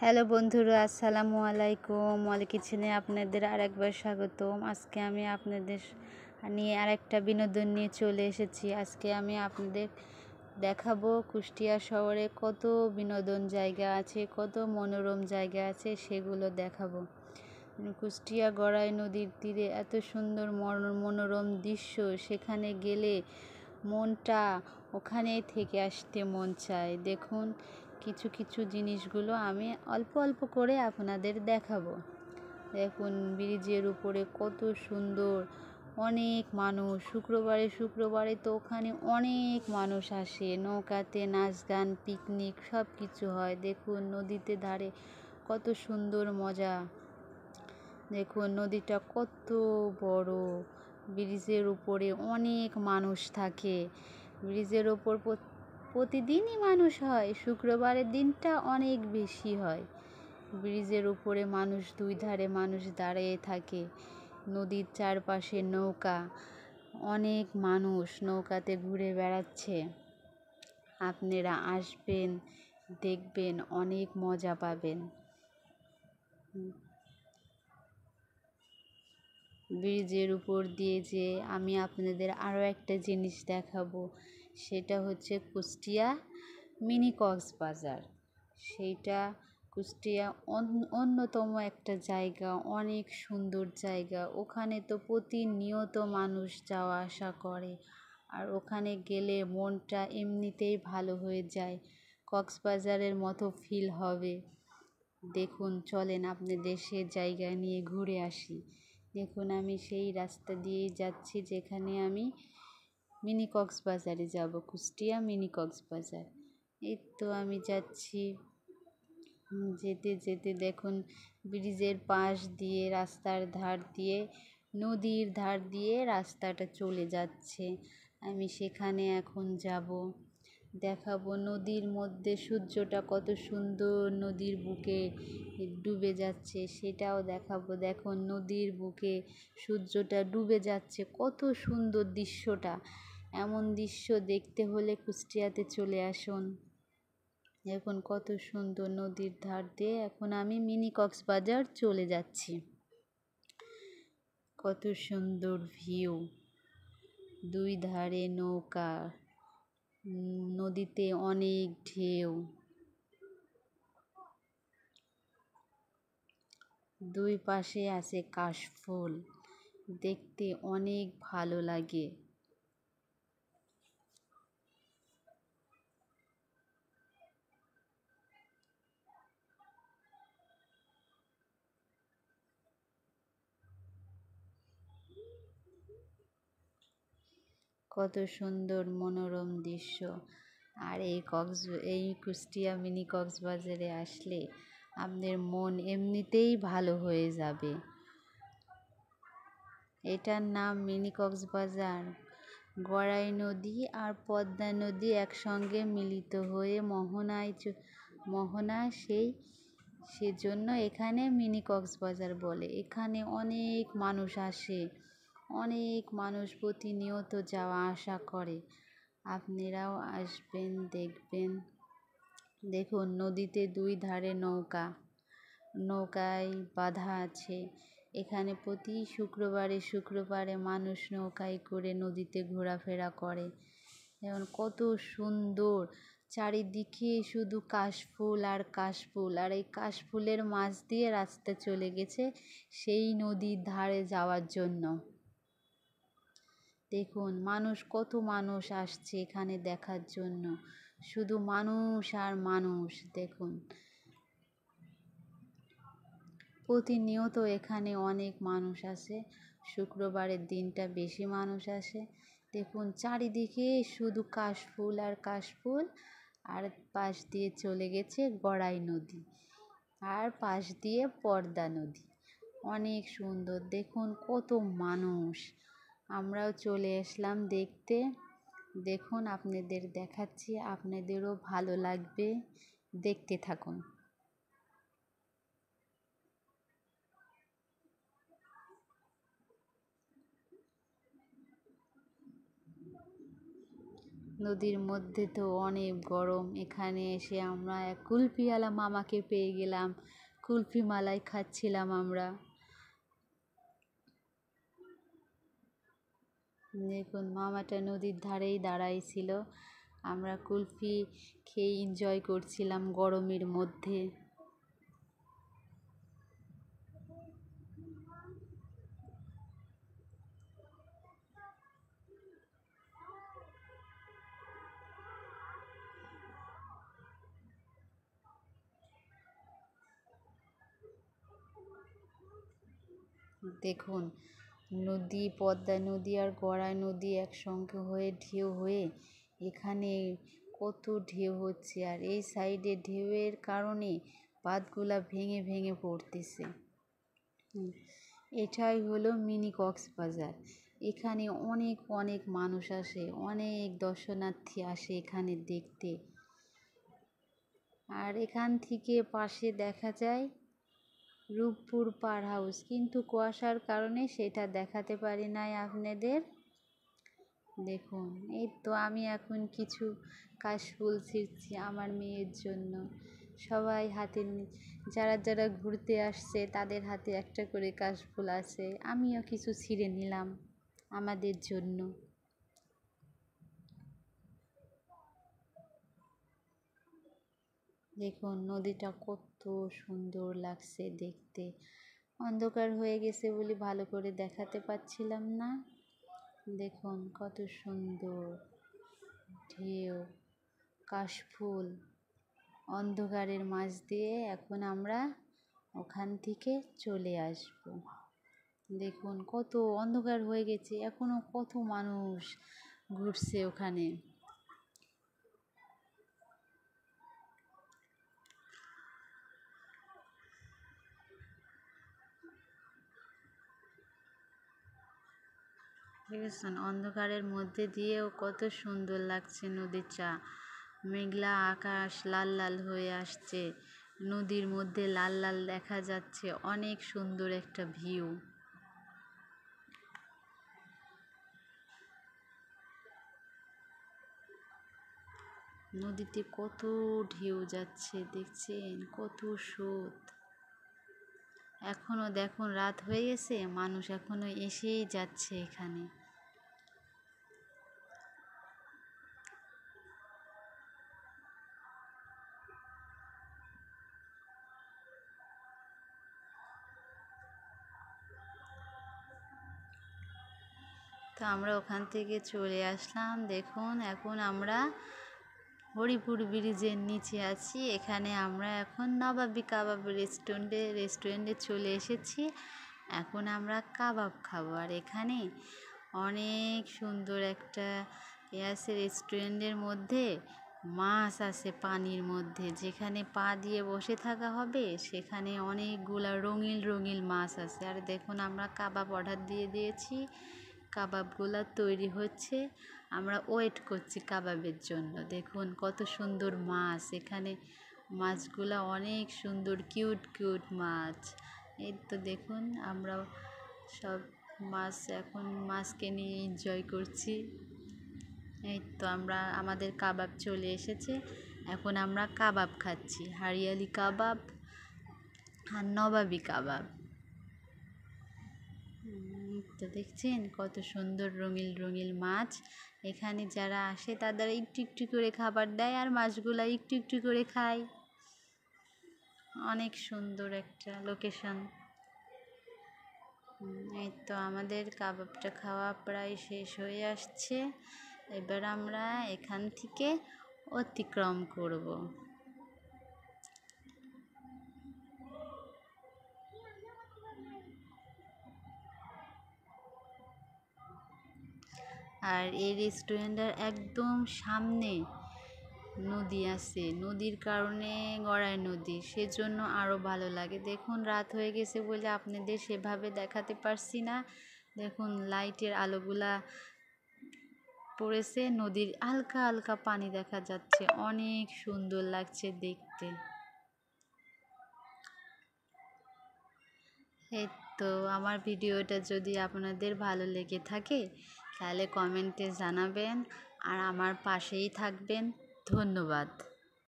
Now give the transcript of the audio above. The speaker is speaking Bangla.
হ্যালো বন্ধুরা, আসসালামু আলাইকুম। মলি কিচেনে আপনাদের আরেকবার স্বাগতম। আজকে আমি আপনাদের নিয়ে আরেকটা বিনোদন নিয়ে চলে এসেছি। আজকে আমি আপনাদের দেখাবো কুষ্টিয়া শহরে কত বিনোদন জায়গা আছে, কত মনোরম জায়গা আছে, সেগুলো দেখাবো। কুষ্টিয়া গড়াই নদীর তীরে এত সুন্দর মনোরম দৃশ্য, সেখানে গেলে মনটা ওখানেই থেকে আসতে মন চায়। দেখুন, কিছু কিছু জিনিসগুলো আমি অল্প অল্প করে আপনাদের দেখাবো। দেখুন, ব্রিজের উপরে কত সুন্দর, অনেক মানুষ। শুক্রবারে তো ওখানে অনেক মানুষ আসে। নৌকাতে নাচ গান, পিকনিক সব কিছু হয়। দেখুন, নদীতে ধারে কত সুন্দর মজা। দেখুন, নদীটা কত বড়। ব্রিজের উপরে অনেক মানুষ থাকে। ব্রিজের ওপর প্রতিদিনই মানুষ হয়, শুক্রবারের দিনটা অনেক বেশি হয়। ব্রিজের উপরে মানুষ, দুই ধারে মানুষ দাঁড়িয়ে থাকে। নদীর চারপাশে নৌকা, অনেক মানুষ নৌকাতে ঘুরে বেড়াচ্ছে। আপনারা আসবেন, দেখবেন, অনেক মজা পাবেন। ব্রিজের উপর দিয়ে যে আমি আপনাদের আরও একটা জিনিস দেখাবো, সেটা হচ্ছে কুষ্টিয়া মিনি কক্সবাজার। সেইটা কুষ্টিয়া অন্যতম একটা জায়গা, অনেক সুন্দর জায়গা। ওখানে তো প্রতিনিয়ত মানুষ যাওয়া আসা করে, আর ওখানে গেলে মনটা এমনিতেই ভালো হয়ে যায়। কক্সবাজারের মতো ফিল হবে। দেখুন, চলেন আপনাদের সে জায়গা নিয়ে ঘুরে আসি। দেখুন, আমি সেই রাস্তা দিয়েই যাচ্ছি যেখানে আমি মিনি কক্সবাজারে যাব, কুষ্টিয়া মিনি কক্সবাজার। এই তো আমি যাচ্ছি। যেতে যেতে দেখুন, ব্রিজের পাশ দিয়ে, রাস্তার ধার দিয়ে, নদীর ধার দিয়ে রাস্তাটা চলে যাচ্ছে। আমি সেখানে এখন যাব, দেখাবো। নদীর মধ্যে সূর্যটা কত সুন্দর নদীর বুকে ডুবে যাচ্ছে, সেটাও দেখাবো। দেখুন, নদীর বুকে সূর্যটা ডুবে যাচ্ছে, কত সুন্দর দৃশ্যটা। এমন দৃশ্য দেখতে হলে কুষ্টিয়াতে চলে আসুন। দেখুন, কত সুন্দর নদীর ধার দিয়ে এখন আমি মিনি কক্সবাজার চলে যাচ্ছি। কত সুন্দর ভিউ, দুই ধারে নৌকা, নদীতে অনেক ঢেউ, দুই পাশে আছে কাশফুল, দেখতে অনেক ভালো লাগে। কত সুন্দর মনোরম দৃশ্য। আর এই কুষ্টিয়া মিনি কক্সবাজারে আসলে আপনাদের মন এমনিতেই ভালো হয়ে যাবে। এটার নাম মিনি কক্সবাজার। গড়াই নদী আর পদ্মা নদী একসঙ্গে মিলিত হয়ে মোহনা, সেজন্য এখানে মিনি কক্সবাজার বলে। এখানে অনেক মানুষ আসে, অনেক মানুষ প্রতিনিয়ত যাওয়া আসা করে। আপনারাও আসবেন, দেখবেন। দেখুন, নদীতে দুই ধারে নৌকায় বাঁধা আছে। এখানে প্রতি শুক্রবারে মানুষ নৌকায় করে নদীতে ঘোরাফেরা করে। যেমন কত সুন্দর, চারিদিকে শুধু কাশফুল আর কাশফুল, আর এই কাশফুলের মাছ দিয়ে রাস্তা চলে গেছে সেই নদীর ধারে যাওয়ার জন্য। দেখুন, কত মানুষ আসছে এখানে দেখার জন্য, শুধু মানুষ আর মানুষ। দেখুন, প্রতিনিয়ত এখানে অনেক মানুষ আসে, শুক্রবারের দিনটা বেশি মানুষ আসে। দেখুন, চারিদিকে শুধু কাশফুল আর কাশফুল, আর পাশ দিয়ে চলে গেছে গড়াই নদী, আর পাশ দিয়ে পদ্মা নদী। অনেক সুন্দর। দেখুন, কত মানুষ। আমরাও চলে আসলাম দেখতে। দেখুন, আপনাদের দেখাচ্ছি, আপনাদেরও ভালো লাগবে, দেখতে থাকুন। নদীর মধ্যে তো অনেক গরম। এখানে এসে আমরা এক কুলফিওয়ালা মামাকে পেয়ে গেলাম, কুলফি মালাই খাচ্ছিলাম আমরা। দেখুন মামাটা নদীর ধারেই দাঁড়াই ছিল, আমরা কুলফি খেয়ে এনজয় করছিলাম গরমের মধ্যে। দেখুন নদী, পদ্মা নদী আর গড়াই নদী একসঙ্গে হয়ে ঢেউ হয়ে এখানে কত ঢেউ হচ্ছে, আর এই সাইডে ঢেউয়ের কারণে বাঁধগুলা ভেঙে ভেঙে পড়তেছে। এটাই হলো মিনি কক্সবাজার। এখানে অনেক অনেক মানুষ আসে, অনেক দর্শনার্থী আসে এখানে দেখতে। আর এখান থেকে পাশে দেখা যায় রূপপুর পার হাউস, কিন্তু কুয়াশার কারণে সেটা দেখাতে পারি নাই আপনাদের। দেখুন এই তো আমি এখন কিছু কাশফুল ছিঁড়ছি আমার মেয়ের জন্য। সবাই হাতে যারা যারা ঘুরতে আসছে তাদের হাতে একটা করে কাশফুল আছে, আমিও কিছু ছিঁড়ে নিলাম আমাদের জন্য। দেখুন নদীটা কত সুন্দর লাগছে দেখতে। অন্ধকার হয়ে গেছে বলে ভালো করে দেখাতে পাচ্ছিলাম না। দেখুন কত সুন্দর ঢেউ, কাশফুল। অন্ধকারের মাঝ দিয়ে এখন আমরা ওখান থেকে চলে আসব। দেখুন কত অন্ধকার হয়ে গেছে, এখনো কত মানুষ ঘুরছে ওখানে। দেখেছেন অন্ধকারের মধ্যে দিয়েও কত সুন্দর লাগছে নদীটা। মেঘলা আকাশ লাল লাল হয়ে আসছে, নদীর মধ্যে লাল লাল দেখা যাচ্ছে, অনেক সুন্দর একটা ভিউ। নদীতে কত ঢেউ যাচ্ছে দেখছেন, কত স্রোত। এখনো দেখুন রাত হয়ে গেছে, মানুষ এখনো এসেই যাচ্ছে এখানে। তো আমরা ওখান থেকে চলে আসলাম। দেখুন এখন আমরা হরিপুর ব্রিজের নিচে আছি। এখানে আমরা এখন নবাবী কাবাব রেস্টুরেন্টে চলে এসেছি। এখন আমরা কাবাব খাবো। আর এখানে অনেক সুন্দর একটা আছে, রেস্টুরেন্টের মধ্যে মাছ আছে পানির মধ্যে, যেখানে পা দিয়ে বসে থাকা হবে সেখানে অনেকগুলা রঙিন রঙিন মাছ আছে। আর দেখুন আমরা কাবাব অর্ডার দিয়ে দিয়েছি, কাবাবগুলো তৈরি হচ্ছে, আমরা ওয়েট করছি কাবাবের জন্য। দেখুন কত সুন্দর মাছ, এখানে মাছগুলো অনেক সুন্দর কিউট কিউট মাছ। এই তো দেখুন আমরা সব মাছ এখন মাছকে নিয়ে এনজয় করছি। এই তো আমাদের কাবাব চলে এসেছে, এখন আমরা কাবাব খাচ্ছি, হারিয়ালি কাবাব আর নবাবী কাবাব। তো দেখছেন কত সুন্দর রঙিন রঙিন মাছ। এখানে যারা আসে তাদের একটু একটু করে খাবার দেয়, আর মাছগুলা একটু একটু করে খায়। অনেক সুন্দর একটা লোকেশন। এই তো আমাদের কাবাবটা খাওয়া প্রায় শেষ হয়ে আসছে, এবার আমরা এখান থেকে অতিক্রম করব। আর এই রেস্টুরেন্টের একদম সামনে নদী আছে, নদীর কারণে গড়াই নদী, সেজন্য আরও ভালো লাগে। দেখুন রাত হয়ে গেছে বলে আপনাদের সেভাবে দেখাতে পারছি না। দেখুন লাইটের আলোগুলা পড়েছে, নদীর হালকা হালকা পানি দেখা যাচ্ছে, অনেক সুন্দর লাগছে দেখতে। এই তো আমার ভিডিওটা যদি আপনাদের ভালো লেগে থাকে তাহলে কমেন্টে জানাবেন, আর আমার পাশেই থাকবেন। ধন্যবাদ।